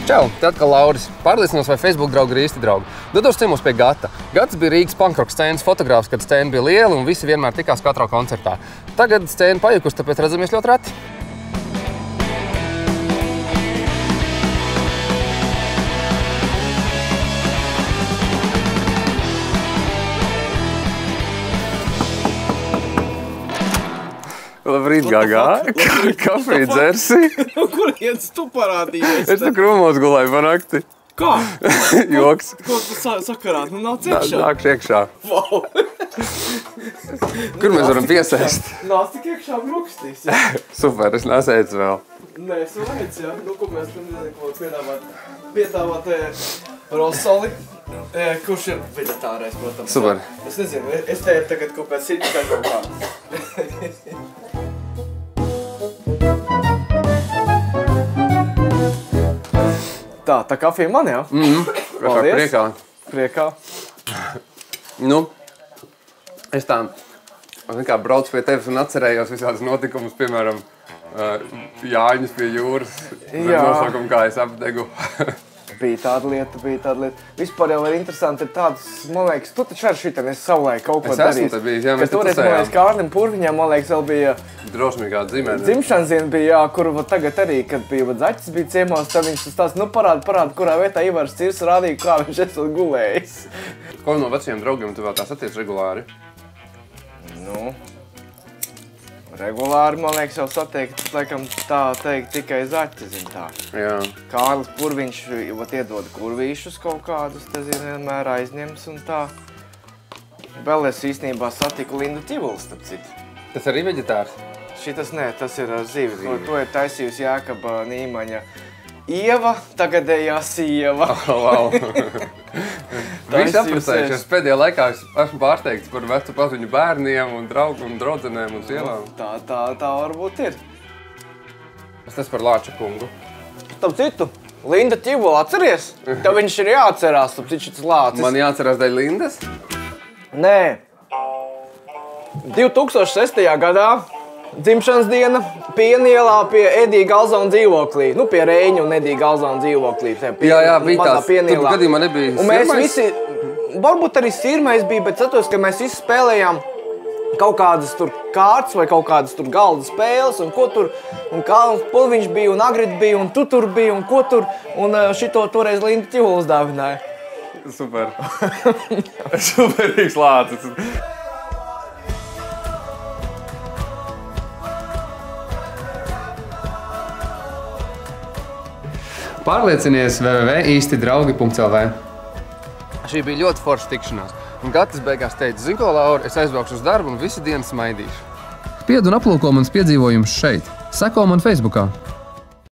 Čau, te atkal Lauris. Pārliecinos, vai Facebook draugi ir īsti draugi. Dodos ciemos pie Gata. Gats bija Rīgas punkroka scēnas fotogrāfs, kad scēna bija liela un visi vienmēr tikās katrā koncertā. Tagad scēna pajukusi, tāpēc redzamies ļoti reti. Labrīt, Gagā. Kafiju dzersi? Kurienes tu parādījies? Es tu krūmos gulēju pa nakti. Kā? Joks. Ko tu sakarā? Nu nāc iekšā. Nākšu iekšā. Wow. Kur mēs varam piesēst? Nāc tik iekšā brukstīs, jā? Super, es nesēdzu vēl. Nē, es vajadz, jā. Nu, ko mēs tam nezinu, ko piedāvāt Rosoli, kurš ir veģetārais, protams. Super. Es nezinu, es te tagad kaut kāds citu kaut kā. Tā kafija man, jā? Paldies. Priekā. Nu, es tā braucu pie tevis un atcerējos visādas notikumus, piemēram, Jāņus pie jūras, nosaukumu, kā es apdegu. Bija tāda lieta. Vispār jau ir interesanti ir tādas, man liekas, tu taču ar šitam esi savulaik kaut ko darījis. Es esmu te bijis, jā, mēs te toreiz, man liekas, Kārlim Purviņam, man liekas, vēl bija drosmīgā dzimšanas diena bija, jā, kuru tagad arī, kad bija Zaķis bija ciemos, tad viņš tas, nu parāda, kurā vietā Ivars Cirs rādīja, kā viņš esot gulējis. Ko no veciem draugiem tu vēl tās attiec regulāri? Nu, regulāri, man liekas, jau satiekt, laikam tā teikt, tikai Zaķi, zin tā. Jā. Kārlis Purviņš iedod kurvīšus kaut kādus, te zin, vienmēr aizņems un tā. Vēl es īstenībā satiku Lindu Tivulu, starp citu. Tas arī veģetārs? Šitas nē, tas ir zivis. To ir taisījusi Jākaba Nīmaņa Ieva, tagadējā Sieva. Wow. Visi aprecējušies. Pēdējā laikā esmu pārsteigts par vecu paziņu bērniem un draugu un draudzenēm un sievām. Tā varbūt ir. Tas par Lāča kungu. Starp citu, Linda Tivula, atceries? Tev viņš ir jāatcerās, starp citu šis Lācis. Man jāatcerās dēļ Lindas? Nē. 2006. gadā dzimšanas diena Pienielā pie Edija Galzona dzīvoklī. Nu, pie Reiņa un Edija Galzona dzīvoklī. Jā, bija tās. Tur gadījumā nebija sirmais. Un mēs visi, varbūt arī sirmais bija, bet satos, ka mēs visi spēlējām kaut kādas tur kārtas vai kaut kādas tur galda spēles un ko tur. Un Kārlis Purviņš bija un Agrita bija un tu tur bija un ko tur. Un šito toreiz Linda Tivula uzdāvināja. Super. Superīgs Lācis. Pārliecinies www.īstidraugi.lv. Šī bija ļoti forša tikšanās. Un Gatis beigās teica, zini ko, Laura, es aizbraukšu uz darbu un visu dienu smaidīšu. Spied un aplūko mans piedzīvojums šeit. Seko man Facebookā.